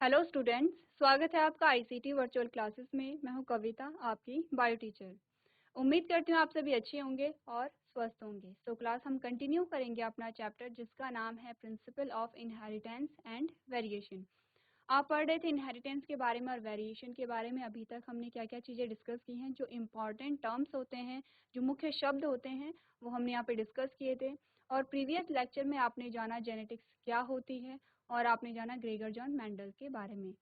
Hello students, स्वागत है आपका आईसीटी वर्चुअल क्लासेस में। मैं हूं कविता, आपकी बायो टीचर। उम्मीद करती हूं आप सभी अच्छे होंगे और स्वस्थ होंगे। तो क्लास हम कंटिन्यू करेंगे अपना चैप्टर जिसका नाम है principle of inheritance and variation. आप पढ़ रहे थे इनहेरिटेंस के बारे में और वेरिएशन के बारे में। अभी तक हमने क्या क्या चीज़ें डिस्कस की हैं, जो इम्पॉर्टेंट टर्म्स होते हैं, जो मुख्य शब्द होते हैं, वो हमने यहाँ पे डिस्कस किए थे। और प्रीवियस लेक्चर में आपने जाना जेनेटिक्स क्या होती है और आपने जाना ग्रेगर जॉन मेंडल के बारे में।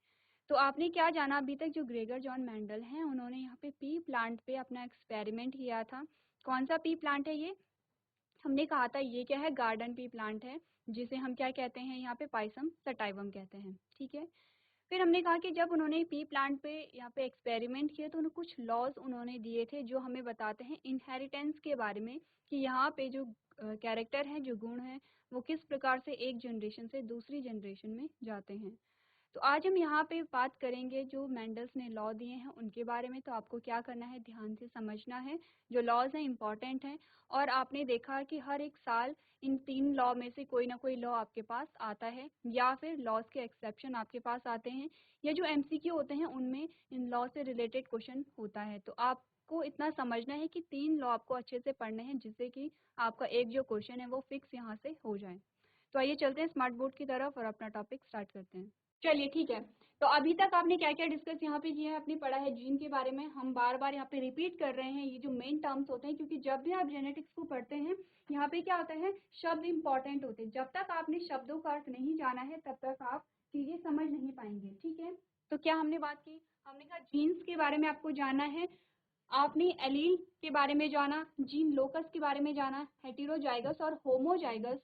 तो आपने क्या जाना अभी तक, जो ग्रेगर जॉन मेंडल हैं उन्होंने यहाँ पे पी प्लांट पे अपना एक्सपेरिमेंट किया था। कौन सा पी प्लांट है ये? हमने कहा था ये क्या है, गार्डन पी प्लांट है, जिसे हम क्या कहते हैं यहाँ पे, पाइसम सटाइवम कहते हैं। ठीक है। फिर हमने कहा कि जब उन्होंने पी प्लांट पे यहाँ पे एक्सपेरिमेंट किए तो उन्हें कुछ लॉज उन्होंने दिए थे जो हमें बताते हैं इनहेरिटेंस के बारे में, कि यहाँ पे जो कैरेक्टर हैं, जो गुण हैं, वो किस प्रकार से एक जनरेशन से दूसरी जनरेशन में जाते हैं। तो आज हम यहाँ पे बात करेंगे जो मेंडल्स ने लॉ दिए हैं उनके बारे में। तो आपको क्या करना है, ध्यान से समझना है। जो लॉज हैं इंपॉर्टेंट हैं, और आपने देखा कि हर एक साल इन 3 लॉ में से कोई ना कोई लॉ आपके पास आता है, या फिर लॉज के एक्सेप्शन आपके पास आते हैं, या जो एमसीक्यू होते हैं उनमें इन लॉ से रिलेटेड क्वेश्चन होता है। तो आपको इतना समझना है कि 3 लॉ आपको अच्छे से पढ़ने हैं, जिससे कि आपका एक जो क्वेश्चन है वो फिक्स यहाँ से हो जाए। तो आइए चलते हैं स्मार्ट बोर्ड की तरफ और अपना टॉपिक स्टार्ट करते हैं। चलिए ठीक है। तो अभी तक आपने क्या क्या डिस्कस यहाँ पे किया है, आपने पढ़ा है जीन के बारे में। हम बार बार यहाँ पे रिपीट कर रहे हैं ये जो मेन टर्म्स होते हैं, क्योंकि जब भी आप जेनेटिक्स को पढ़ते हैं यहाँ पे क्या होता है, शब्द इंपॉर्टेंट होते हैं। जब तक आपने शब्दों का अर्थ नहीं जाना है तब तक आप चीजें समझ नहीं पाएंगे। ठीक है। तो क्या हमने बात की, हमने कहा जीन्स के बारे में आपको जानना है, आपने एलील के बारे में जाना, जीन लोकस के बारे में जाना, हेटेरोजाइगस और होमोजाइगस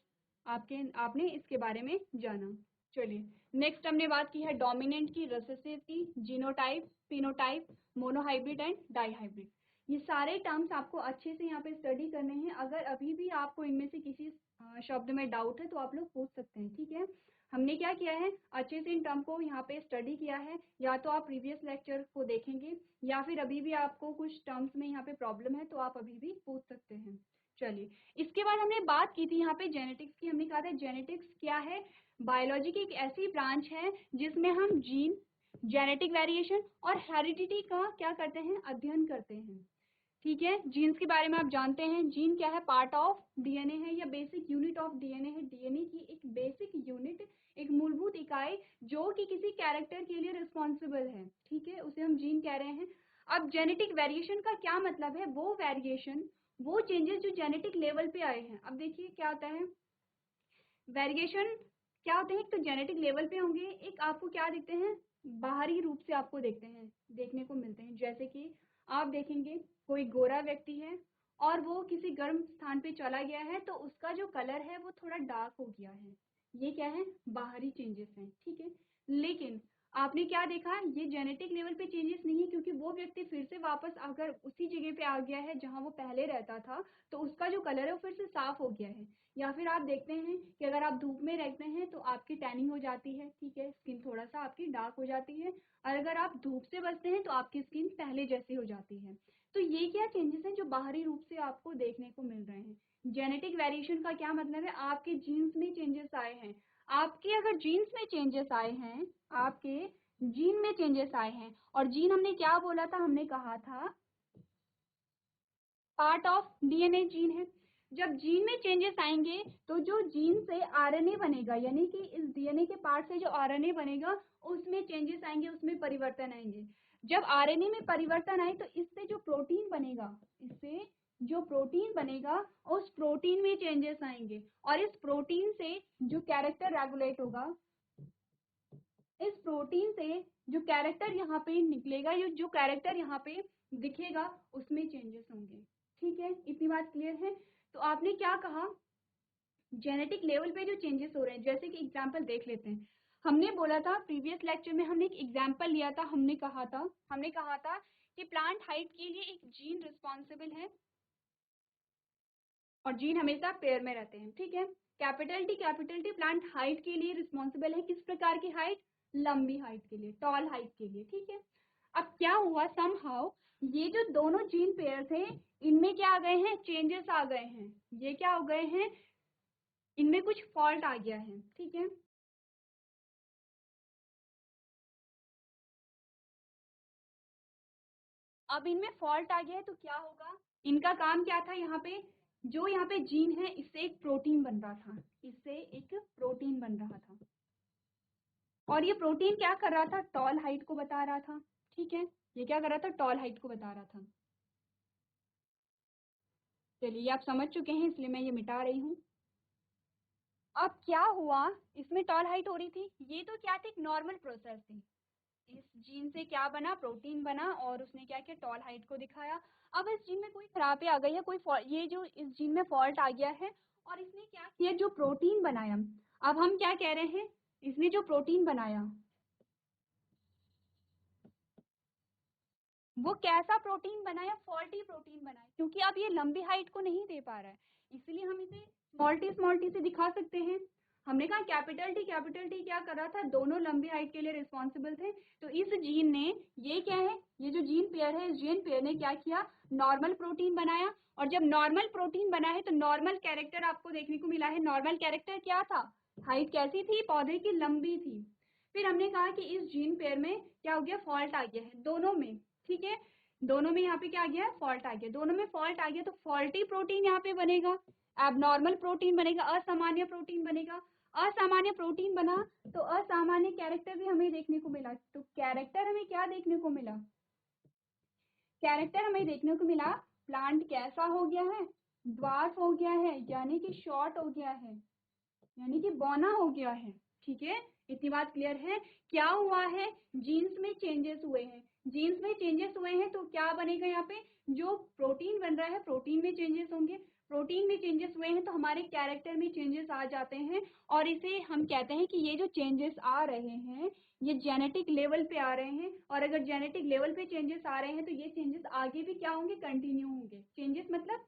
आपने इसके बारे में जाना। चलिए नेक्स्ट हमने बात की है डोमिनेंट की, रिसेसिव की, genotype, phenotype, monohybrid and dihybrid. ये सारे टर्म्स आपको अच्छे से यहाँ पे स्टडी करने हैं। अगर अभी भी आपको इनमें से किसी शब्द में डाउट है तो आप लोग पूछ सकते हैं। ठीक है। हमने क्या किया है, अच्छे से इन टर्म को यहाँ पे स्टडी किया है। या तो आप प्रीवियस लेक्चर को देखेंगे, या फिर अभी भी आपको कुछ टर्म्स में यहाँ पे प्रॉब्लम है तो आप अभी भी पूछ सकते हैं। चलिए इसके बाद हमने बात की थी यहाँ पे जेनेटिक्स की। हमने कहा था जेनेटिक्स क्या है, बायोलॉजी की एक ऐसी ब्रांच है जिसमें हम जीन, जेनेटिक वेरिएशन और हेरिडिटी का क्या करते हैं, अध्ययन करते हैं। ठीक है। जीन्स के बारे में आप जानते हैं, जीन क्या है, पार्ट ऑफ डीएनए है या बेसिक यूनिट ऑफ डीएनए है। डीएनए की एक बेसिक यूनिट, एक मूलभूत इकाई जो कि किसी कैरेक्टर के लिए रिस्पॉन्सिबल है। ठीक है, उसे हम जीन कह रहे हैं। अब जेनेटिक वेरिएशन का क्या मतलब है, वो वेरिएशन, वो चेंजेस जो जेनेटिक लेवल पे आए हैं। अब देखिए क्या होता है, वेरिएशन क्या होते हैं, एक तो जेनेटिक लेवल पे होंगे, एक आपको क्या दिखते हैं, बाहरी रूप से आपको देखने को मिलते हैं। जैसे कि आप देखेंगे कोई गोरा व्यक्ति है और वो किसी गर्म स्थान पे चला गया है तो उसका जो कलर है वो थोड़ा डार्क हो गया है। ये क्या है, बाहरी चेंजेस हैं। ठीक है। लेकिन आपने क्या देखा, ये जेनेटिक लेवल पे चेंजेस नहीं है, क्योंकि वो व्यक्ति फिर से वापस अगर उसी जगह पे आ गया है जहां वो पहले रहता था तो उसका जो कलर है वो फिर से साफ हो गया है। या फिर आप देखते हैं कि अगर आप धूप में रहते हैं तो आपकी टैनिंग हो जाती है। ठीक है, स्किन थोड़ा सा आपकी डार्क हो जाती है, और अगर आप धूप से बचते हैं तो आपकी स्किन पहले जैसी हो जाती है। तो ये क्या चेंजेस हैं जो बाहरी रूप से आपको देखने को मिल रहे हैं। जेनेटिक वेरिएशन का क्या मतलब है, आपके जीन्स में चेंजेस आए हैं। आपके अगर जीन्स में चेंजेस आए हैं, आपके जीन में चेंजेस आए हैं, और जीन हमने क्या बोला था, हमने कहा था पार्ट ऑफ डीएनए जीन है। जब जीन में चेंजेस आएंगे तो जो जीन से आरएनए बनेगा, यानी कि इस डीएनए के पार्ट से जो आरएनए बनेगा उसमें चेंजेस आएंगे, उसमें परिवर्तन आएंगे। जब आरएनए में परिवर्तन आए तो इससे जो प्रोटीन बनेगा, इससे जो प्रोटीन बनेगा उस प्रोटीन में चेंजेस आएंगे, और इस प्रोटीन से जो कैरेक्टर रेगुलेट होगा, इस प्रोटीन से जो कैरेक्टर यहाँ पे निकलेगा, ये जो कैरेक्टर यहाँ पे दिखेगा उसमें चेंजेस होंगे। ठीक है, इतनी बात क्लियर है। तो आपने क्या कहा, जेनेटिक लेवल पे जो चेंजेस हो रहे हैं, जैसे कि एग्जांपल देख लेते हैं। हमने बोला था प्रीवियस लेक्चर में, हमने एक एग्जांपल लिया था, हमने कहा था कि प्लांट हाइट के लिए एक जीन रिस्पॉन्सिबल है, और जीन हमेशा पेयर में रहते हैं। ठीक है। कैपिटल टी प्लांट हाइट के लिए रिस्पॉन्सिबल है। किस प्रकार की हाइट, लंबी हाइट के लिए, टॉल हाइट के लिए। ठीक है। अब क्या हुआ, समहाउ ये जो दोनों जीन पेयर थे इनमें क्या आ गए हैं, चेंजेस आ गए हैं। ये क्या हो गए हैं, इनमें कुछ फॉल्ट आ गया है। ठीक है। अब इनमें फॉल्ट आ गया है तो क्या होगा, इनका काम क्या था, यहाँ पे जो यहाँ पे जीन है इससे एक प्रोटीन बन रहा था, इससे एक प्रोटीन बन रहा था, और ये प्रोटीन क्या कर रहा था, टॉल हाइट को बता रहा था। ठीक है, ये क्या कर रहा था, टॉल हाइट को बता रहा था। चलिए ये आप समझ चुके हैं, इसलिए मैं ये मिटा रही हूँ। अब क्या हुआ, इसमें टॉल हाइट हो रही थी, ये तो क्या थी, नॉर्मल प्रोसेस थी। इस जीन से क्या बना, प्रोटीन बना, और उसने क्या किया, टॉल हाइट को दिखाया। अब इस जीन में कोई खराबी आ गई है, कोई ये जो इस जीन में फॉल्ट आ गया है, और इसने क्या किया, जो प्रोटीन बनाया, अब हम क्या कह रहे हैं, इसने जो प्रोटीन बनाया वो कैसा प्रोटीन बनाया, फॉल्टी प्रोटीन बनाया, क्योंकि अब ये लंबी हाइट को नहीं दे पा रहा है, इसलिए हम इसे स्मॉल टी से दिखा सकते हैं। हमने कहा कैपिटल टी क्या कर रहा था, दोनों लंबी हाइट के लिए रिस्पॉन्सिबल थे। तो इस जीन ने, ये क्या है, ये जो जीन पेयर है, इस जीन पेयर ने क्या किया, नॉर्मल प्रोटीन बनाया, और जब नॉर्मल प्रोटीन बना है तो नॉर्मल कैरेक्टर आपको देखने को मिला है। नॉर्मल कैरेक्टर क्या था, हाइट कैसी थी, पौधे की लंबी थी। फिर हमने कहा कि इस जीन पेयर में क्या हो गया, फॉल्ट आ गया है दोनों में। ठीक है, दोनों में यहाँ पे क्या आ गया, फॉल्ट आ गया, दोनों में फॉल्ट आ गया, तो फॉल्टी प्रोटीन यहाँ पे बनेगा, एबनॉर्मल प्रोटीन बनेगा, असामान्य प्रोटीन बनेगा। असामान्य प्रोटीन बना तो असामान्य कैरेक्टर भी हमें देखने को मिला। तो कैरेक्टर हमें क्या देखने को मिला, कैरेक्टर हमें देखने को मिला, प्लांट कैसा हो गया है, ड्वार्फ हो गया है, यानी कि शॉर्ट हो गया है, यानी कि बौना हो गया है। ठीक है, इतनी बात क्लियर है। क्या हुआ है, जीन्स में चेंजेस हुए हैं, जीन्स में चेंजेस हुए हैं तो क्या बनेगा, यहाँ पे जो प्रोटीन बन रहा है, प्रोटीन में चेंजेस होंगे, प्रोटीन में चेंजेस हुए हैं तो हमारे कैरेक्टर में चेंजेस आ जाते हैं, और इसे हम कहते हैं कि ये जो चेंजेस आ रहे हैं ये जेनेटिक लेवल पे आ रहे हैं, और अगर जेनेटिक लेवल पे चेंजेस आ रहे हैं तो ये चेंजेस आगे भी क्या होंगे, कंटिन्यू होंगे। चेंजेस मतलब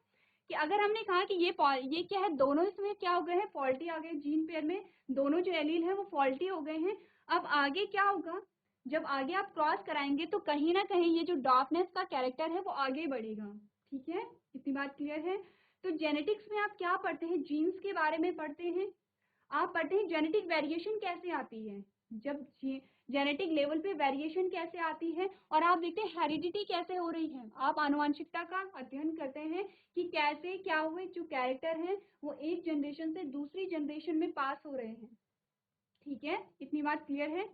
कि अगर हमने कहा कि ये क्या है, दोनों इसमें क्या हो गए हैं, फॉल्टी आ गए, जीन पेयर में दोनों जो एलील है वो फॉल्टी हो गए हैं। अब आगे क्या होगा, जब आगे आप क्रॉस कराएंगे तो कहीं ना कहीं ये जो डार्कनेस का कैरेक्टर है वो आगे बढ़ेगा। ठीक है, इतनी बात क्लियर है। तो जेनेटिक्स में आप क्या पढ़ते हैं, जीन्स के बारे में पढ़ते हैं, आप पढ़ते हैं जेनेटिक वेरिएशन कैसे आती है, जब जेनेटिक लेवल पे वेरिएशन कैसे आती है, और आप देखते हैं हेरिडिटी कैसे हो रही है, आप आनुवंशिकता का अध्ययन करते हैं कि कैसे क्या हुए, जो कैरेक्टर है वो एक जनरेशन से दूसरी जनरेशन में पास हो रहे हैं। ठीक है, इतनी बात क्लियर है।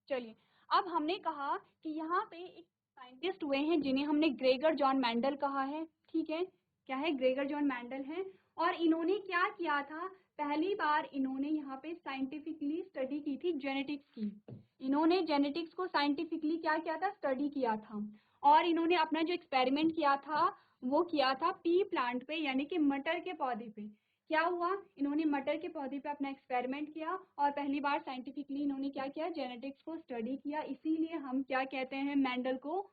चलिए, अब हमने कहा कि यहाँ पे एक साइंटिस्ट हुए हैं जिन्हें हमने ग्रेगर जॉन मेंडल कहा है। ठीक है, क्या है, ग्रेगर जॉन मेंडल है, और इन्होंने क्या किया था, पहली बार इन्होंने यहाँ पे साइंटिफिकली स्टडी की थी जेनेटिक्स की। इन्होंने जेनेटिक्स को साइंटिफिकली क्या किया था, स्टडी किया था, और इन्होंने अपना जो एक्सपेरिमेंट किया था वो किया था पी प्लांट पे, यानी कि मटर के पौधे पे। क्या हुआ, इन्होंने मटर के पौधे पे अपना एक्सपेरिमेंट किया, और पहली बार साइंटिफिकली इन्होंने क्या किया, जेनेटिक्स को स्टडी किया। इसीलिए हम क्या कहते हैं, मेंडल को,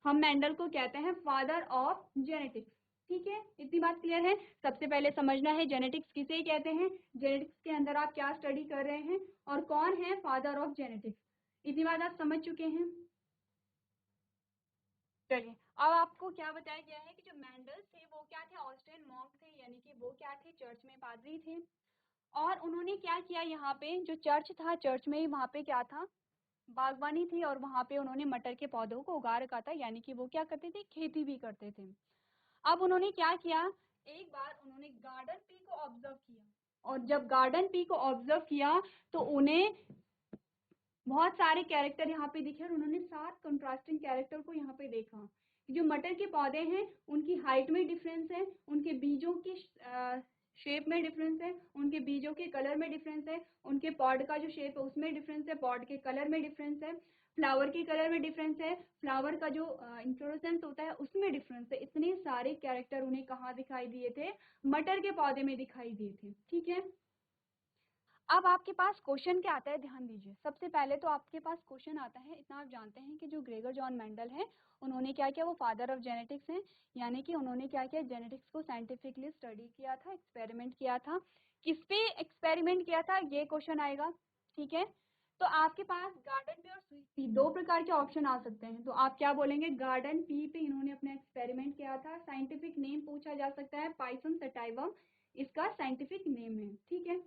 हम मेंडल को कहते हैं फादर ऑफ जेनेटिक्स। ठीक है, इतनी बात क्लियर है। सबसे पहले समझना है जेनेटिक्स किसे कहते हैं, जेनेटिक्स के अंदर आप क्या स्टडी कर रहे हैं, और कौन है फादर ऑफ जेनेटिक्स। इतनी बात आप समझ चुके हैं। चलिए, अब आपको क्या बताया गया है कि जो मेंडल्स थे वो क्या थे, ऑस्ट्रियन मॉन्क थे, यानी कि वो क्या थे, चर्च में पादरी थे। और उन्होंने क्या किया, यहाँ पे जो चर्च था, चर्च में ही वहाँ पे क्या था, बागवानी थी, और वहाँ पे उन्होंने मटर के पौधों को उगा रखा था, यानी कि वो क्या करते थे, खेती भी करते थे। अब उन्होंने क्या किया, एक बार उन्होंने गार्डन पी को ऑब्जर्व किया, और जब गार्डन पी को ऑब्जर्व किया तो उन्हें बहुत सारे कैरेक्टर यहाँ पे दिखे, और उन्होंने 7 कंट्रास्टिंग कैरेक्टर को यहाँ पे देखा। जो मटर के पौधे हैं उनकी हाइट में डिफरेंस है, उनके बीजों की शेप में डिफरेंस है, उनके बीजों के कलर में डिफरेंस है, उनके पॉड का जो शेप है उसमें डिफरेंस है, पॉड के कलर में डिफरेंस है, फ्लावर के कलर में डिफरेंस है, फ्लावर का जो इंफ्लोरेसेंस होता है उसमें डिफरेंस है। इतने सारे कैरेक्टर उन्हें कहाँ दिखाई दिए थे, मटर के पौधे में दिखाई दिए थे। ठीक है, अब आपके पास क्वेश्चन क्या आता है, ध्यान दीजिए। सबसे पहले तो आपके पास क्वेश्चन आता है, इतना आप जानते हैं कि जो ग्रेगर जॉन मेंडल है उन्होंने क्या किया, वो फादर ऑफ जेनेटिक्स हैं, यानी कि उन्होंने क्या किया, जेनेटिक्स को साइंटिफिकली स्टडी किया था, एक्सपेरिमेंट किया था। किस पे एक्सपेरिमेंट किया था, ये क्वेश्चन आएगा। ठीक है, तो आपके पास गार्डन पे और स्वीट पी दो प्रकार के ऑप्शन आ सकते हैं, तो आप क्या बोलेंगे, गार्डन पी पे इन्होंने अपना एक्सपेरिमेंट किया था। साइंटिफिक नेम पूछा जा सकता है, पाइसम सटाइवम इसका साइंटिफिक नेम है। ठीक है,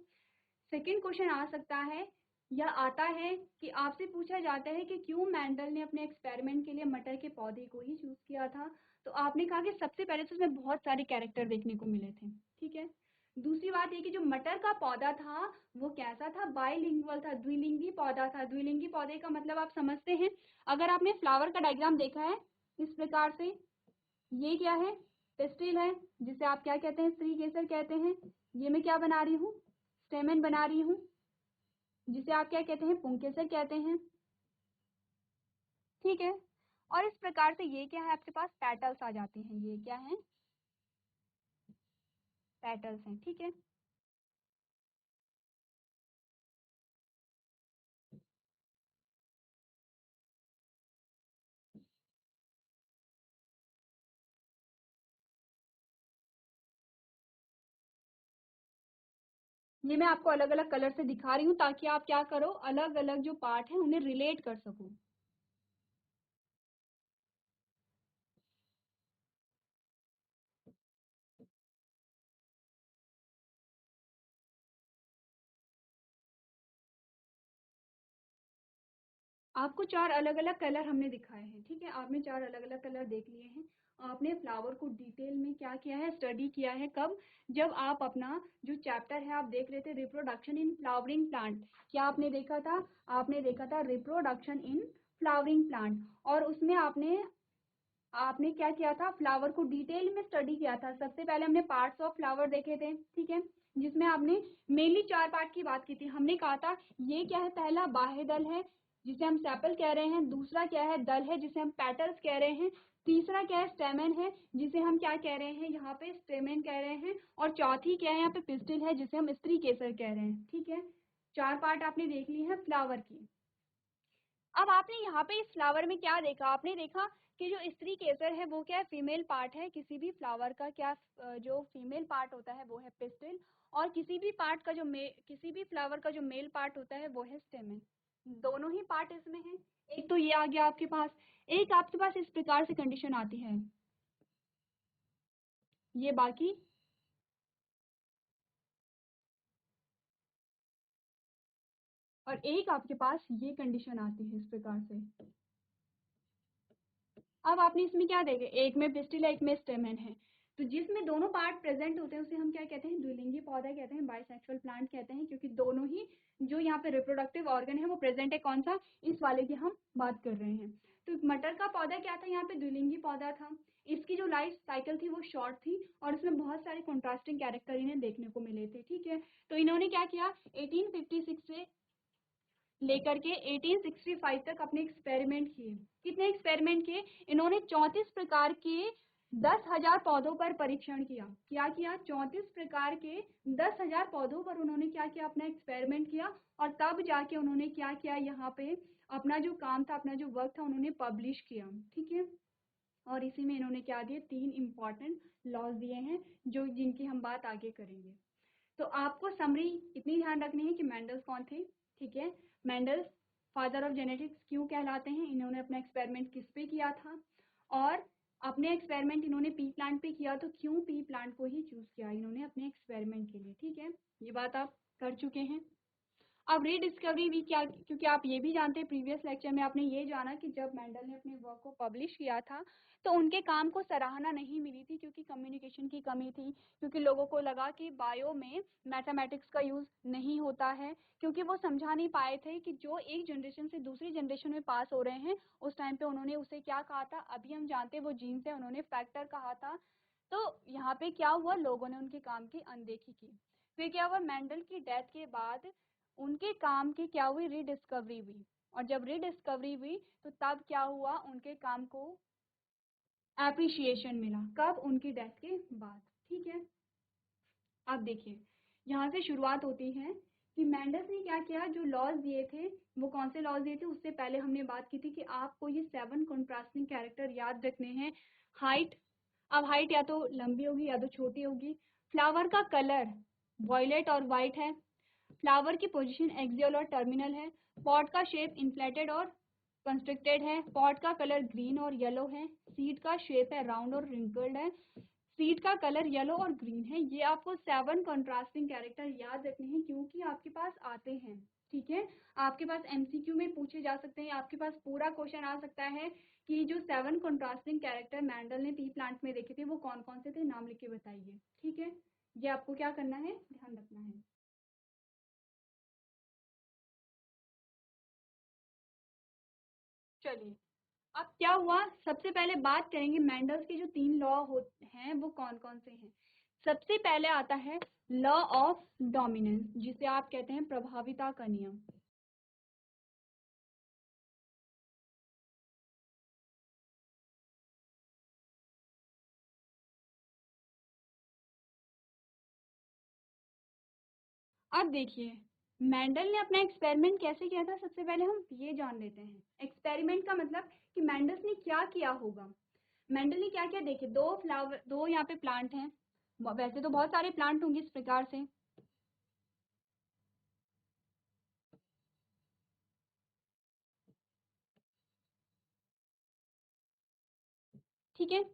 सेकेंड क्वेश्चन आ सकता है, या आता है कि आपसे पूछा जाता है कि क्यों मेंडल ने अपने एक्सपेरिमेंट के लिए मटर के पौधे को ही चूज किया था, तो आपने कहा कि सबसे पहले तो उसमें बहुत सारे कैरेक्टर देखने को मिले थे, ठीक है। दूसरी बात ये कि जो मटर का पौधा था वो कैसा था, बाइलिंगुअल था, द्विलिंगी पौधा था। द्विलिंगी पौधे का मतलब आप समझते हैं, अगर आपने फ्लावर का डायग्राम देखा है इस प्रकार से, ये क्या है, पिस्टिल है, जिसे आप क्या कहते हैं, स्त्री केसर कहते हैं। ये मैं क्या बना रही हूँ, स्टेमन बना रही हूँ, जिसे आप क्या कहते हैं, पुंकेसर कहते हैं, ठीक है। और इस प्रकार से ये क्या है, आपके पास पेटल्स आ जाते हैं, ये क्या है, पेटल्स हैं, ठीक है। ये मैं आपको अलग अलग कलर से दिखा रही हूँ ताकि आप क्या करो, अलग अलग जो पार्ट है उन्हें रिलेट कर सको। आपको चार अलग अलग कलर हमने दिखाए हैं, ठीक है, आपने चार अलग अलग कलर देख लिए हैं। आपने फ्लावर को डिटेल में क्या किया है, स्टडी किया है, कब, जब आप अपना जो चैप्टर है आप देख रहे थे, रिप्रोडक्शन इन फ्लावरिंग प्लांट। क्या आपने देखा था, आपने देखा था रिप्रोडक्शन इन फ्लावरिंग प्लांट, और उसमें आपने आपने क्या किया था, फ्लावर को डिटेल में स्टडी किया था। सबसे पहले हमने पार्ट्स ऑफ फ्लावर देखे थे, ठीक है, जिसमें आपने मेनली चार पार्ट की बात की थी। हमने कहा था ये क्या है, पहला बाह्य दल है जिसे हम सेपल कह रहे हैं, दूसरा क्या है, दल है जिसे हम पेटल्स कह रहे हैं, तीसरा क्या है, स्टेमन है जिसे हम क्या कह रहे हैं, यहाँ पे स्टेमन कह रहे हैं, और चौथी क्या है, यहाँ पे पिस्टिल है जिसे हम स्त्री केसर कह रहे हैं, ठीक है। चार पार्ट आपने देख ली है फ्लावर की। अब आपने यहाँ पे इस फ्लावर में क्या देखा, आपने देखा कि जो स्त्री केसर है वो क्या है, फीमेल पार्ट है किसी भी फ्लावर का, क्या जो फीमेल पार्ट होता है वो है पिस्टिल, और किसी भी पार्ट का जो किसी भी फ्लावर का जो मेल पार्ट होता है वो है स्टेमन। दोनों ही पार्ट इसमें है। एक तो ये आ गया आपके पास, एक आपके पास इस प्रकार से कंडीशन आती है, ये बाकी, और एक आपके पास ये कंडीशन आती है इस प्रकार से। अब आपने इसमें क्या देखे, एक में पिस्टिल है, एक में स्टेमन है, तो जिसमें दोनों पार्ट प्रेजेंट होते हैं उसे हम क्या कहते हैं, द्विलिंगी पौधा कहते हैं, बाइसेक्सुअल प्लांट कहते हैं, क्योंकि दोनों ही जो यहाँ पे रिप्रोडक्टिव ऑर्गन है वो प्रेजेंट है। कौन सा, इस वाले की हम बात कर रहे हैं। तो मटर का पौधा क्या था, यहाँ पे द्विलिंगी पौधा था। इसकी जो लाइफ साइकिल थी वो शॉर्ट थी, और इसमें बहुत सारे कॉन्ट्रास्टिंग कैरेक्टर इन्हें देखने को मिले थे, ठीक है। तो इन्होंने क्या किया, 1856 से लेकर के 1865 तक अपने एक्सपेरिमेंट किए। कितने एक्सपेरिमेंट किए, इन्होंने 34 प्रकार के 10,000 पौधों पर परीक्षण किया। क्या किया, 34 प्रकार के 10,000 पौधों पर उन्होंने क्या किया, अपना एक्सपेरिमेंट किया, और तब जाके उन्होंने क्या किया, यहाँ पे अपना जो काम था, अपना जो वर्क था उन्होंने पब्लिश किया, ठीक है। और इसी में इन्होंने क्या दिए, 3 इंपॉर्टेंट लॉज दिए हैं जो जिनकी हम बात आगे करेंगे। तो आपको समरी इतनी ध्यान रखनी है कि मेंडल्स कौन थे, ठीक है। मेंडल्स फादर ऑफ जेनेटिक्स क्यों कहलाते हैं, इन्होंने अपना एक्सपेरिमेंट किस पे किया था, और अपने एक्सपेरिमेंट इन्होंने पी प्लांट पे किया, तो क्यों पी प्लांट को ही चूज किया इन्होंने अपने एक्सपेरिमेंट के लिए, ठीक है। ये बात आप कर चुके हैं। अब रीडिस्कवरी भी क्या, क्योंकि आप ये भी जानते हैं प्रीवियस लेक्चर में आपने ये जाना कि जब मेंडल ने अपने वर्क को पब्लिश किया था तो उनके काम को सराहना नहीं मिली थी, क्योंकि कम्युनिकेशन की कमी थी, क्योंकि लोगों को लगा कि बायो में मैथमेटिक्स का यूज नहीं होता है, क्योंकि वो समझा नहीं पाए थे कि जो एक जनरेशन से दूसरी जनरेशन में पास हो रहे हैं, उस टाइम पे उन्होंने उसे क्या कहा था, अभी हम जानते हैं वो जीन्स है, उन्होंने फैक्टर कहा था। तो यहाँ पे क्या हुआ, लोगों ने उनके काम की अनदेखी की। फिर क्या हुआ, मेंडल की डेथ के बाद उनके काम की क्या हुई, रीडिस्कवरी हुई, और जब रीडिस्कवरी हुई तो तब क्या हुआ, उनके काम को एप्रिशिएशन मिला, कब, उनकी डेथ के बाद, ठीक है। अब देखिए यहाँ से शुरुआत होती है कि मेंडल्स ने क्या किया, जो लॉज दिए थे वो कौन से लॉज दिए थे, उससे पहले हमने बात की थी कि आपको ये 7 कंट्रास्टिंग कैरेक्टर याद रखने हैं। हाइट, अब हाइट या तो लंबी होगी या तो छोटी होगी। फ्लावर का कलर वॉयलेट और वाइट है। फ्लावर की पोजीशन एक्सियल और टर्मिनल है। पॉट का शेप इन्फ्लेटेड और कंस्ट्रिक्टेड है। पॉट का कलर ग्रीन और येलो है। सीड का शेप है राउंड और रिंकल्ड है। सीड का कलर येलो और ग्रीन है। ये आपको 7 कंट्रास्टिंग कैरेक्टर याद रखने हैं क्योंकि आपके पास आते हैं, ठीक है। आपके पास एमसीक्यू में पूछे जा सकते हैं, आपके पास पूरा क्वेश्चन आ सकता है कि जो 7 कंट्रास्टिंग कैरेक्टर मैंडल ने टी प्लांट में देखे थे वो कौन कौन से थे, नाम लिख के बताइए, ठीक है। ये आपको क्या करना है, ध्यान रखना है। चलिए, अब क्या हुआ, सबसे पहले बात करेंगे मैंडल्स के जो 3 लॉ हैं वो कौन कौन से हैं। सबसे पहले आता है लॉ ऑफ डोमिनेंस, जिसे आप कहते हैं प्रभाविता का नियम। अब देखिए, मैंडल ने अपना एक्सपेरिमेंट कैसे किया था, सबसे पहले हम ये जान लेते हैं। एक्सपेरिमेंट का मतलब कि मैंडल्स ने क्या किया होगा। मैंडल ने क्या किया, देखिए दो यहाँ पे प्लांट हैं, वैसे तो बहुत सारे प्लांट होंगे इस प्रकार से, ठीक है।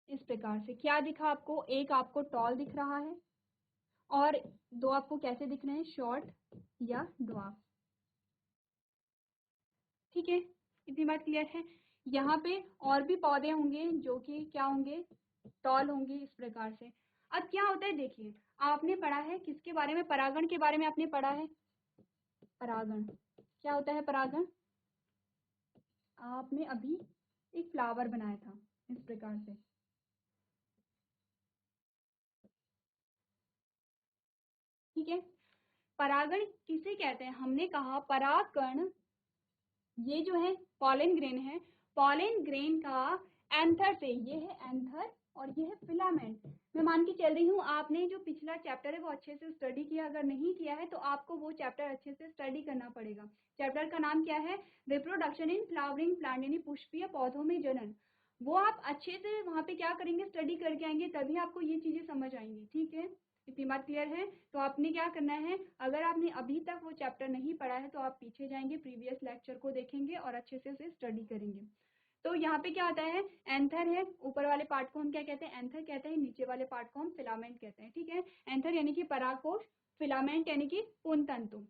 इस प्रकार से क्या दिखा आपको, एक आपको टॉल दिख रहा है और दो आपको कैसे दिख रहे हैं, शॉर्ट या ड्वार्फ, ठीक है। इतनी बात क्लियर है। यहाँ पे और भी पौधे होंगे जो कि क्या होंगे, टॉल होंगे, इस प्रकार से। अब क्या होता है, देखिए आपने पढ़ा है किसके बारे में, परागण के बारे में आपने पढ़ा है। परागण क्या होता है, परागण आपने अभी एक फ्लावर बनाया था इस प्रकार से, ठीक है। परागण किसे कहते हैं, हमने कहा परागकण ये जो है पॉलन ग्रेन है, पॉलन ग्रेन का एंथर से, ये है एंथर और ये है फिलामेंट। मैं मान के चल रही हूँ आपने जो पिछला चैप्टर है वो अच्छे से स्टडी किया, अगर नहीं किया है तो आपको वो चैप्टर अच्छे से स्टडी करना पड़ेगा। चैप्टर का नाम क्या है, रिप्रोडक्शन इन फ्लावरिंग प्लांट, यानी पुष्पीय पौधों में जनन। वो आप अच्छे से वहाँ पे क्या करेंगे, स्टडी करके आएंगे, तभी आपको ये चीजें समझ आएंगी, ठीक है। इतनी बात क्लियर है। तो आपने क्या करना है, अगर आपने अभी तक वो चैप्टर नहीं पढ़ा है तो आप पीछे जाएंगे, प्रीवियस लेक्चर को देखेंगे और अच्छे से उसे स्टडी करेंगे। तो यहाँ पे क्या आता है, एंथर है, ऊपर वाले पार्ट को हम क्या कहते हैं, एंथर कहते हैं, नीचे वाले पार्ट को हम फिलामेंट कहते हैं, ठीक है। एंथर यानी कि परागकोश, फिलामेंट यानी कि पुंज तंतु।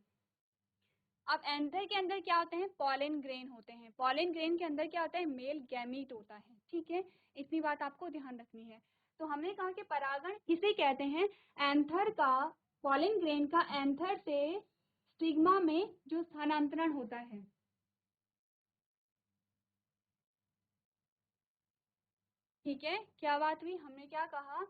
अब एंथर के अंदर क्या होते हैं, पॉलन ग्रेन होते हैं, पॉलन ग्रेन के अंदर क्या होता है, मेल गैमीट होता है, ठीक है। इतनी बात आपको ध्यान रखनी है। तो हमने कहा कि परागण किसे कहते हैं, एंथर का, पॉलन ग्रेन का एंथर से स्टिग्मा में जो स्थानांतरण होता है, ठीक है। क्या बात हुई, हमने क्या कहा,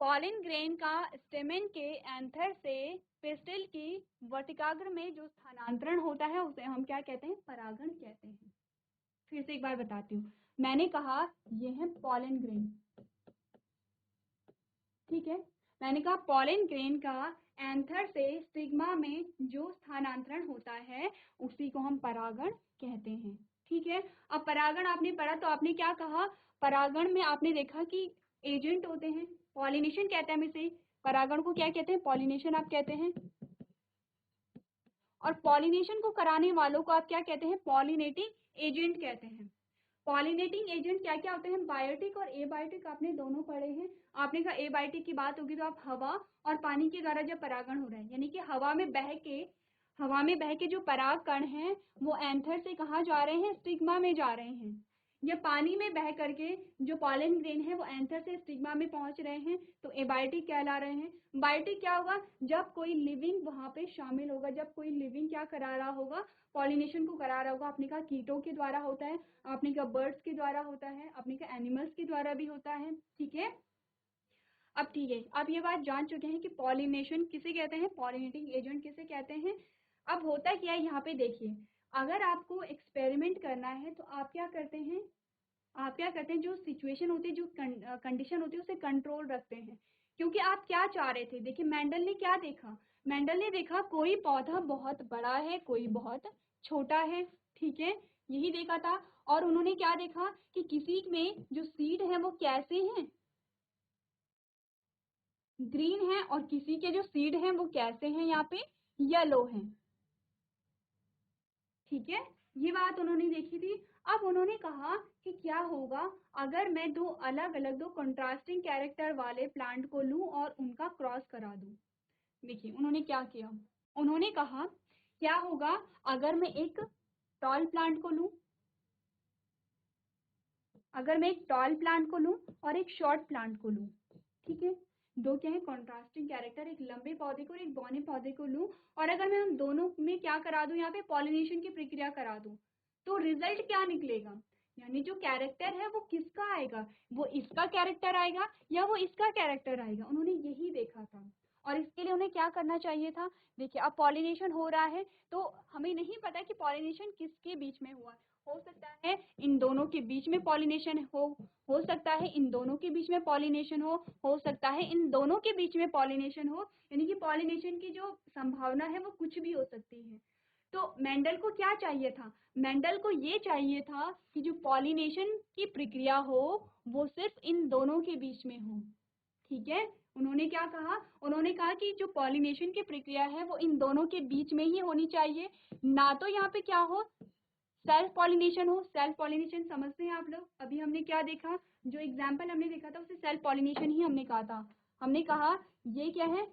पॉलन ग्रेन का स्टेमेन के एंथर से पिस्टिल की वर्टिकाग्र में जो स्थानांतरण होता है उसे हम क्या कहते हैं, परागण कहते हैं। फिर से एक बार बताती हूँ, मैंने कहा ये है पॉलन ग्रेन, ठीक है। मैंने कहा पॉलन ग्रेन का एंथर से स्टिग्मा में जो स्थानांतरण होता है उसी को हम परागण कहते हैं, ठीक है। अब परागण आपने पढ़ा तो आपने क्या कहा, परागण में आपने देखा कि एजेंट होते हैं, पॉलिनेशन कहते हैं हम इसे, परागण को क्या कहते हैं, पॉलिनेशन आप कहते हैं। और पॉलिनेशन को कराने वालों को आप क्या कहते हैं, पॉलिनेटिंग एजेंट कहते हैं। पॉलिनेटिंग एजेंट क्या क्या होते हैं, बायोटिक और एबायोटिक आपने दोनों पढ़े हैं। आपने कहा एबायोटिक की बात होगी तो आप हवा और पानी के द्वारा जब परागण हो रहा है, यानी कि हवा में बह के जो पराग कण हैं वो एंथर से कहाँ जा रहे हैं, स्टिग्मा में जा रहे हैं। या पानी में बह करके जो पॉलन ग्रेन है वो एंथर से स्टिग्मा में पहुंच रहे हैं, तो एबायोटिक कहला रहे हैं। बायोटिक क्या होगा, जब कोई लिविंग वहां पे शामिल होगा, जब कोई लिविंग क्या करा रहा होगा, पॉलिनेशन को करा रहा होगा। आपने कहा कीटों के द्वारा होता है, आपने कहा बर्ड्स के द्वारा होता है, आपने कहा एनिमल्स के द्वारा भी होता है, ठीक है। अब ठीक है, आप ये बात जान चुके हैं कि पॉलिनेशन किसे कहते हैं, पॉलिनेटिंग एजेंट किसे कहते हैं। अब होता क्या है, यहाँ पे देखिए, अगर आपको एक्सपेरिमेंट करना है तो आप क्या करते हैं, जो सिचुएशन होती है, जो कंडीशन होती है उसे कंट्रोल रखते हैं। क्योंकि आप क्या चाह रहे थे, देखिए मेंडल ने क्या देखा, मेंडल ने देखा कोई पौधा बहुत बड़ा है, कोई बहुत छोटा है, ठीक है, यही देखा था। और उन्होंने क्या देखा कि किसी में जो सीड है वो कैसे हैं, ग्रीन है, और किसी के जो सीड हैं वो कैसे हैं, यहाँ पे येलो हैं, ठीक है। ये बात उन्होंने देखी थी। अब उन्होंने कहा कि क्या होगा अगर मैं दो अलग अलग दो कंट्रास्टिंग कैरेक्टर वाले प्लांट को लूं और उनका क्रॉस करा दूं। देखिए उन्होंने क्या किया, उन्होंने कहा क्या होगा अगर मैं एक टॉल प्लांट को लूं, अगर मैं एक टॉल प्लांट को लूं और एक शॉर्ट प्लांट को लूं, ठीक है, दो क्या है कॉन्ट्रास्टिंग कैरेक्टर, एक लंबे पौधे को और एक बौने पौधे को लूं और अगर मैं उन दोनों में क्या करा दूं, यहाँ पे पॉलिनेशन की प्रक्रिया करा दूं, तो रिजल्ट क्या निकलेगा, यानी जो कैरेक्टर है वो किसका आएगा, वो इसका कैरेक्टर आएगा या वो इसका कैरेक्टर आएगा। उन्होंने यही देखा था और इसके लिए उन्हें क्या करना चाहिए था। देखिए अब पॉलिनेशन हो रहा है तो हमें नहीं पता कि पॉलिनेशन किसके बीच में हुआ, हो सकता है इन दोनों के बीच में पॉलिनेशन हो सकता है इन दोनों के बीच में पॉलिनेशन हो सकता है इन दोनों के बीच में पॉलिनेशन हो, यानी कि पॉलिनेशन की जो संभावना है वो कुछ भी हो सकती है। तो मेंडल को क्या चाहिए था, मेंडल को ये चाहिए था कि जो पॉलिनेशन की प्रक्रिया हो वो सिर्फ इन दोनों के बीच में हो, ठीक है। उन्होंने क्या कहा, उन्होंने कहा कि जो पॉलिनेशन की प्रक्रिया है वो इन दोनों के बीच में ही होनी चाहिए, ना तो यहाँ पे क्या हो सेल्फ पॉलिनेशन हो। सेल्फ पॉलिनेशन समझते हैं आप लोग, अभी हमने क्या देखा, जो एग्जाम्पल हमने देखा था उसे सेल्फ पॉलिनेशन ही हमने कहा था। हमने कहा ये क्या है,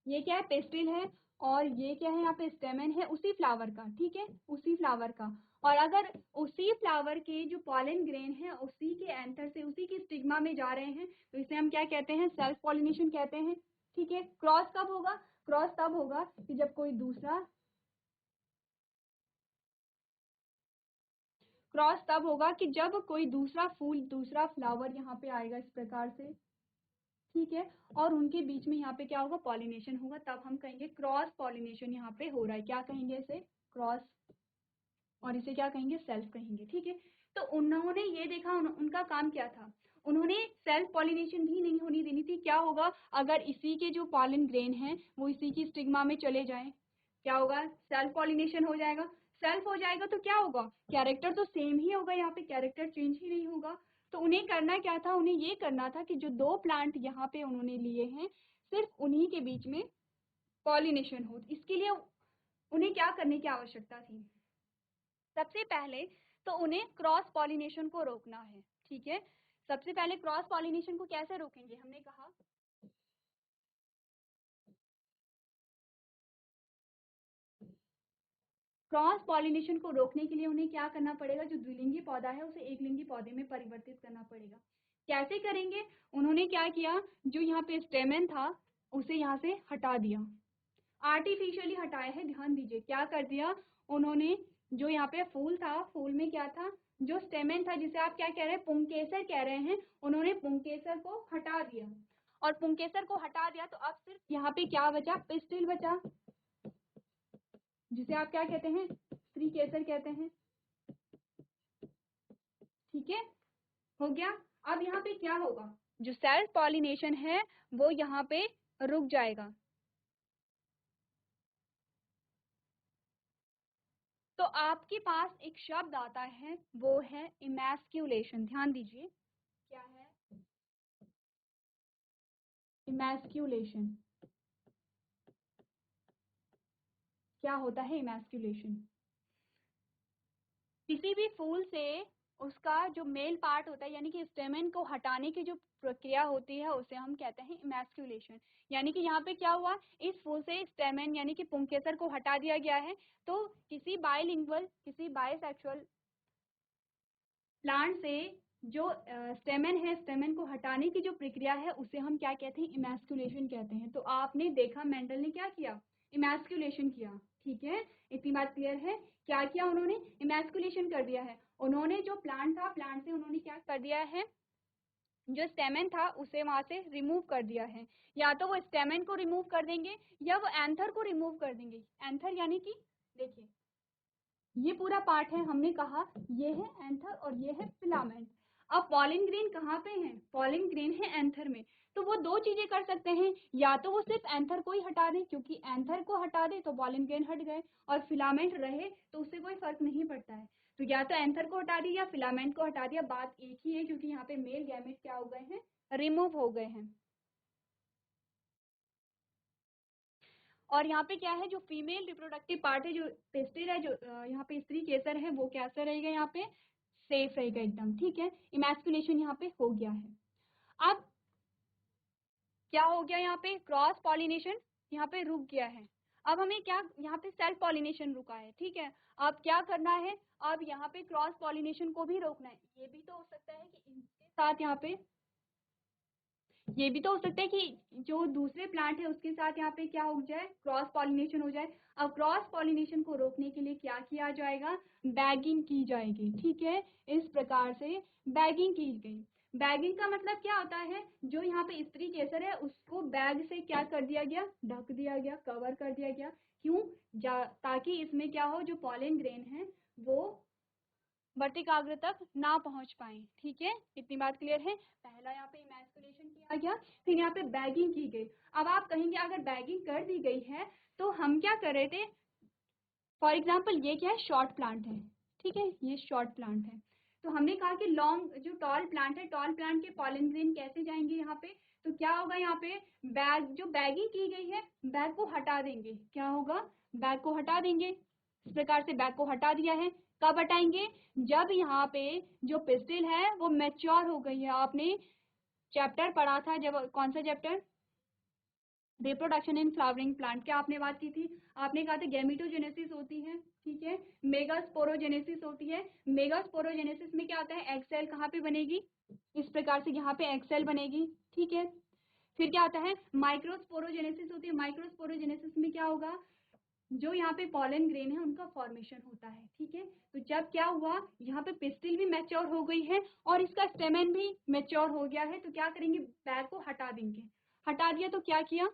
ये क्या है पेस्टिल है और ये क्या है यहाँ पे स्टेमन है उसी फ्लावर का, ठीक है, उसी फ्लावर का। और अगर उसी फ्लावर के जो पॉलन ग्रेन है उसी के एंथर से उसी की स्टिग्मा में जा रहे हैं तो इसे हम क्या कहते हैं, सेल्फ पॉलिनेशन कहते हैं, ठीक है। क्रॉस कब होगा, क्रॉस तब होगा कि जब कोई दूसरा, क्रॉस तब होगा कि जब कोई दूसरा फूल दूसरा फ्लावर यहाँ पे आएगा इस प्रकार से, ठीक है, और उनके बीच में यहाँ पे क्या होगा पॉलिनेशन होगा, तब हम कहेंगे क्रॉस पॉलिनेशन यहाँ पे हो रहा है, क्या कहेंगे इसे क्रॉस, और इसे क्या कहेंगे सेल्फ कहेंगे, ठीक है। तो उन्होंने ये देखा उनका काम क्या था, उन्होंने सेल्फ पॉलिनेशन भी नहीं होनी देनी थी। क्या होगा अगर इसी के जो पॉलन ग्रेन है वो इसी की स्टिग्मा में चले जाएं, क्या होगा सेल्फ पॉलिनेशन हो जाएगा, सेल्फ हो जाएगा तो क्या होगा कैरेक्टर तो सेम ही होगा, यहाँ पे कैरेक्टर चेंज ही नहीं होगा। तो उन्हें करना क्या था, उन्हें ये करना था कि जो दो प्लांट यहाँ पे उन्होंने लिए हैं सिर्फ उन्हीं के बीच में पॉलिनेशन हो। इसके लिए उन्हें क्या करने की आवश्यकता थी, सबसे पहले तो उन्हें क्रॉस पॉलिनेशन को रोकना है, ठीक है। सबसे पहले क्रॉस पॉलिनेशन को कैसे रोकेंगे, हमने कहा क्रॉस पॉलिनेशन को रोकने के लिए उन्हें क्या करना पड़ेगा, जो द्विलिंगी पौधा है उसे एक लिंगी पौधे में परिवर्तित करना पड़ेगा। कैसे करेंगे, उन्होंने क्या किया, जो यहाँ पे स्टेमन था उसे यहाँ से हटा दिया, आर्टिफिशियली हटाया है, ध्यान दीजिए क्या कर दिया उन्होंने, जो यहाँ पे फूल था फूल में क्या था, जो स्टेमन था जिसे आप क्या कह रहे हैं पुंकेसर कह रहे हैं, उन्होंने पुंकेसर को हटा दिया और पुंकेसर को हटा दिया तो अब सिर्फ यहाँ पे क्या बचा, पिस्टिल बचा, जिसे आप क्या कहते हैं स्त्री केसर कहते हैं, ठीक है, हो गया। अब यहाँ पे क्या होगा, जो सेल्फ पॉलिनेशन है वो यहाँ पे रुक जाएगा। तो आपके पास एक शब्द आता है वो है इमैस्क्यूलेशन, ध्यान दीजिए क्या है इमैस्क्यूलेशन, क्या होता है इमैस्क्यूलेशन, किसी भी फूल से उसका जो मेल पार्ट होता है यानी कि स्टेमन को हटाने की जो प्रक्रिया होती है उसे हम कहते हैं इमैस्क्यूलेशन। यानी कि यहाँ पे क्या हुआ, इस फूल से स्टेमन यानी कि पुंकेसर को हटा दिया गया है। तो किसी बाइलिंगुअल किसी बायसेक्सुअल प्लांट से जो स्टेमन है स्टेमन को हटाने की जो प्रक्रिया है उसे हम क्या कहते हैं इमैस्क्यूलेशन कहते हैं। तो आपने देखा मेंडल ने क्या किया, इमैस्क्यूलेशन किया, ठीक है, इतनी बात क्लियर है। क्या किया उन्होंने, इमैस्क्यूलेशन कर दिया है। उन्होंने जो प्लांट था प्लांट से उन्होंने क्या कर दिया है, जो स्टेमन था उसे वहां से रिमूव कर दिया है, या तो वो स्टेमन को रिमूव कर देंगे या वो एंथर को रिमूव कर देंगे। एंथर यानी कि देखिए ये पूरा पार्ट है, हमने कहा ये है एंथर और ये है फिलामेंट। अब पॉलिन ग्रेन कहाँ पे है, पॉलिन ग्रेन है एंथर में। तो वो दो चीजें कर सकते हैं, या तो वो सिर्फ एंथर को ही हटा दें क्योंकि एंथर को हटा दे तो पॉलिन ग्रेन हट गए, और फिलामेंट रहे तो उससे कोई फर्क नहीं पड़ता है। तो या तो एंथर को हटा दिया या फिलामेंट को हटा दिया, बात एक ही है क्योंकि यहाँ पे मेल गैमेट क्या हो गए हैं, रिमूव हो गए हैं। और यहाँ पे क्या है, जो फीमेल रिप्रोडक्टिव पार्ट है, जो पिस्टिल है, जो यहाँ पे स्त्री केसर है, वो कैसा रहेगा, यहाँ पे सेफ रहेगा एकदम, ठीक है। इमैस्कुलेशन यहाँ पे हो गया है। अब क्या हो गया, यहाँ पे क्रॉस पॉलिनेशन यहाँ पे रुक गया है। अब हमें क्या, यहाँ पे सेल्फ पॉलिनेशन रुका है, ठीक है। अब क्या करना है, अब यहाँ पे क्रॉस पॉलिनेशन को भी रोकना है। ये भी तो हो सकता है कि इनके साथ यहाँ पे, ये भी तो हो सकता है कि जो दूसरे प्लांट है उसके साथ यहाँ पे क्या हो जाए, क्रॉस पॉलिनेशन हो जाए। अब क्रॉस पॉलिनेशन को रोकने के लिए क्या किया जाएगा, बैगिंग की जाएगी, ठीक है। इस प्रकार से बैगिंग की गई। बैगिंग का मतलब क्या होता है, जो यहाँ पे स्त्री केसर है उसको बैग से क्या कर दिया गया, ढक दिया गया, कवर कर दिया गया। क्यों, ताकि इसमें क्या हो, जो पॉलन ग्रेन है वो वर्तिकाग्र तक ना पहुंच पाए, ठीक है। इतनी बात क्लियर है। पहला यहाँ पे इमैस्कुलेशन किया गया, फिर यहाँ पे बैगिंग की गई। अब आप कहेंगे अगर बैगिंग कर दी गई है तो हम क्या कर रहे थे, फॉर एग्जाम्पल ये क्या है, शॉर्ट प्लांट है, ठीक है, ये शॉर्ट प्लांट है। तो हमने कहा कि लॉन्ग जो टॉल प्लांट है, टॉल प्लांट के पॉलन ग्रेन कैसे जाएंगे यहाँ पे, तो क्या होगा, यहाँ पे बैग, जो बैगिंग की गई है बैग को हटा देंगे, क्या होगा, बैग को हटा देंगे। इस प्रकार से बैग को हटा दिया है। कब हटाएंगे, जब यहाँ पे जो पिस्टिल है वो मैच्योर हो गई है। आपने चैप्टर पढ़ा था, जब कौन सा chapter, reproduction in flowering plant, क्या आपने बात की थी, आपने कहा था गैमेटोजेनेसिस होती है, ठीक है, मेगास्पोरोजेनेसिस होती है। मेगास्पोरोजेनेसिस में क्या होता है, एग सेल कहाँ पे बनेगी, इस प्रकार से यहाँ पे एग सेल बनेगी, ठीक है। फिर क्या होता है, माइक्रोस्पोरोजेनेसिस होती है। माइक्रोस्पोरोजेनेसिस में क्या होगा, जो यहाँ पे पॉलन ग्रेन है उनका फॉर्मेशन होता है, ठीक है। तो जब क्या हुआ, यहाँ पे पिस्टिल भी मैच्योर हो गई है और इसका स्टेमेन भी मैच्योर हो गया है, तो क्या करेंगे, बैग को हटा देंगे। हटा दिया तो क्या किया,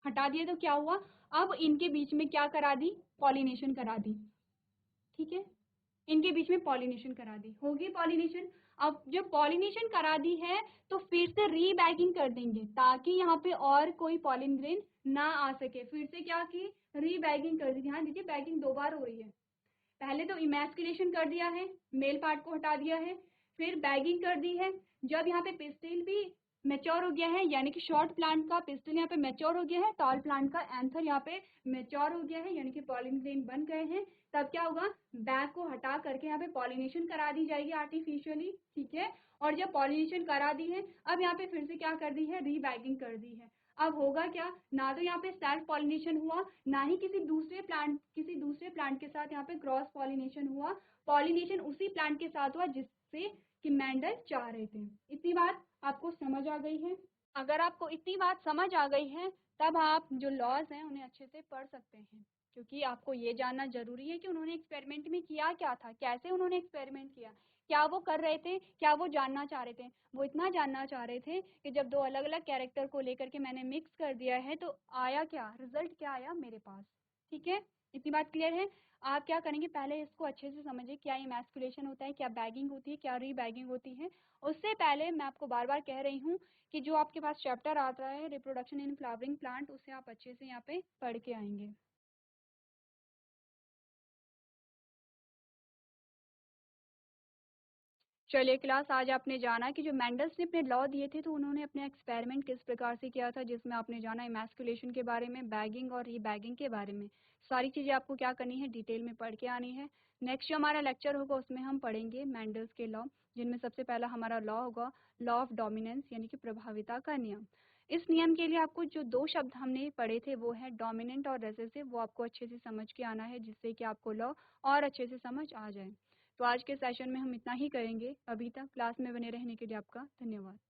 हटा दिया तो क्या हुआ, अब इनके बीच में क्या करा दी, पॉलिनेशन करा दी, ठीक है। इनके बीच में पॉलिनेशन करा दी, होगी पॉलिनेशन। अब जब पॉलिनेशन करा दी है तो फिर से रीबैगिंग कर देंगे ताकि यहाँ पे और कोई पॉलिन ग्रेन ना आ सके। फिर से क्या की, रीबैगिंग कर दी। ध्यान दीजिए, बैगिंग दो बार हो रही है। पहले तो इमैस्कुलेशन कर दिया है, मेल पार्ट को हटा दिया है, फिर बैगिंग कर दी है। जब यहाँ पे पिस्टिल भी मेच्योर हो गया है, यानी कि शॉर्ट प्लांट का पिस्टिल यहाँ पे मेच्योर हो गया है, टॉल प्लांट का एंथर यहाँ पे मेच्योर हो गया है, यानी कि पॉलिन ग्रेन बन गए हैं, तब क्या होगा, बैग को हटा करके यहाँ पे पॉलिनेशन करा दी जाएगी आर्टिफिशियली, ठीक है। और जब पॉलिनेशन करा दी है, अब यहाँ पे फिर से क्या कर दी है, रीबैगिंग कर दी है। अब होगा क्या, ना तो यहाँ पे सेल्फ पॉलिनेशन हुआ, ना ही किसी दूसरे प्लांट के साथ यहाँ पे क्रॉस पॉलिनेशन हुआ। पॉलिनेशन उसी प्लांट के साथ हुआ जिससे कि मेंडल चाह रहे थे। इतनी बात आपको समझ आ गई है। अगर आपको इतनी बात समझ आ गई है, तब आप जो लॉज हैं उन्हें अच्छे से पढ़ सकते हैं, क्योंकि आपको ये जानना जरूरी है कि उन्होंने एक्सपेरिमेंट में किया क्या था, कैसे उन्होंने एक्सपेरिमेंट किया, क्या वो कर रहे थे, क्या वो जानना चाह रहे थे। वो इतना जानना चाह रहे थे कि जब दो अलग अलग कैरेक्टर को लेकर के मैंने मिक्स कर दिया है तो आया क्या, रिजल्ट क्या आया मेरे पास, ठीक है। इतनी बात क्लियर है। आप क्या करेंगे, पहले इसको अच्छे से समझिए, क्या इमैस्कुलेशन होता है, क्या बैगिंग होती है, क्या रीबैगिंग होती है। उससे पहले मैं आपको बार बार कह रही हूँ कि जो आपके पास चैप्टर आता है रिप्रोडक्शन इन फ्लावरिंग प्लांट, उसे आप अच्छे से यहाँ पे पढ़ के आएंगे। चलिए क्लास, आज आपने जाना कि जो मेंडल्स ने अपने लॉ दिए थे तो उन्होंने अपने एक्सपेरिमेंट किस प्रकार से किया था, जिसमें आपने जाना इमैस्कुलेशन के बारे में, बैगिंग और रीबैगिंग के बारे में। सारी चीज़ें आपको क्या करनी है, डिटेल में पढ़ के आनी है। नेक्स्ट जो हमारा लेक्चर होगा उसमें हम पढ़ेंगे मेंडल्स के लॉ, जिनमें सबसे पहला हमारा लॉ होगा लॉ ऑफ डोमिनेंस, यानी कि प्रभाविता का नियम। इस नियम के लिए आपको जो दो शब्द हमने पढ़े थे वो है डोमिनेंट और रेसेसिव, वो आपको अच्छे से समझ के आना है, जिससे कि आपको लॉ और अच्छे से समझ आ जाए। तो आज के सेशन में हम इतना ही करेंगे। अभी तक क्लास में बने रहने के लिए आपका धन्यवाद।